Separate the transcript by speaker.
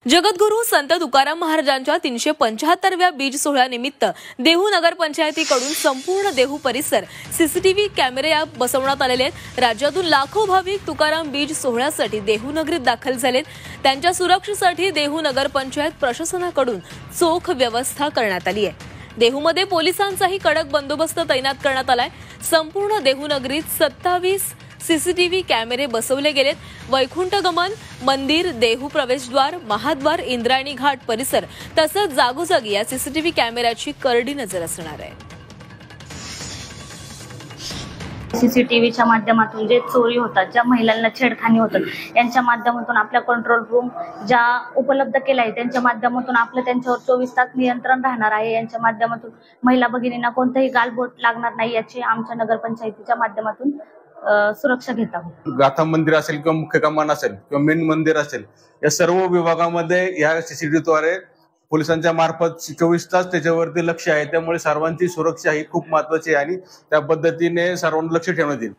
Speaker 1: जगद्गुरू संत तुकाराम महाराजांच्या 375व्या बीज सोहळ्यानिमित्त देहू नगरपंचायतीकडून संपूर्ण देहू परिसर सीसीटीव्ही कॅमेरे बसवण्यात आलेले आहेत। राज्यातून लाखो भाविक तुकाराम बीज सोहळ्यासाठी देहू नगरीत दाखल झालेत। त्यांच्या सुरक्षेसाठी देहू नगरपंचायत प्रशासनाकडून चोख व्यवस्था करण्यात आली आहे। देहूमध्ये पोलिसांचाही कडक बंदोबस्त तैनात करण्यात आलाय। संपूर्ण देहू नगरीत 27 सीसीटीव्ही कॅमेरे बसवले गेलेत। वैकुंठ गमन मंदिर, देहू प्रवेशद्वार, महाद्वार, इंद्रायणी घाट परिसर तसंच जागोजागी या सीसीटीव्ही कॅमेऱ्याची करडी नजर असणार आहे।
Speaker 2: सीसीटीव्हीच्या माध्यमातून जे चोरी होतात, ज्या महिलांना छेडखानी होतात, यांच्या माध्यमातून आपल्या कंट्रोल रूम ज्या उपलब्ध केला आहे त्यांच्या माध्यमातून आपलं त्यांच्यावर 24 तास नियंत्रण राहणार आहे। यांच्या माध्यमातून महिला भगिनींना कोणतेही गालबोट लागणार नाही याची आमच्या नगरपंचायतीच्या माध्यमातून सुरक्षा घेत आहोत।
Speaker 3: गाथा मंदिर असेल किंवा मुख्य कमान असेल किंवा मेन मंदिर असेल, या सर्व विभागामध्ये या सीसीटीव्हीद्वारे पोलिसांच्या मार्फत 24 तास त्याच्यावरती लक्ष आहे। त्यामुळे सर्वांची सुरक्षा ही खूप महत्त्वाची आहे आणि त्या पद्धतीने सर्वांना लक्ष ठेवण्यात येईल।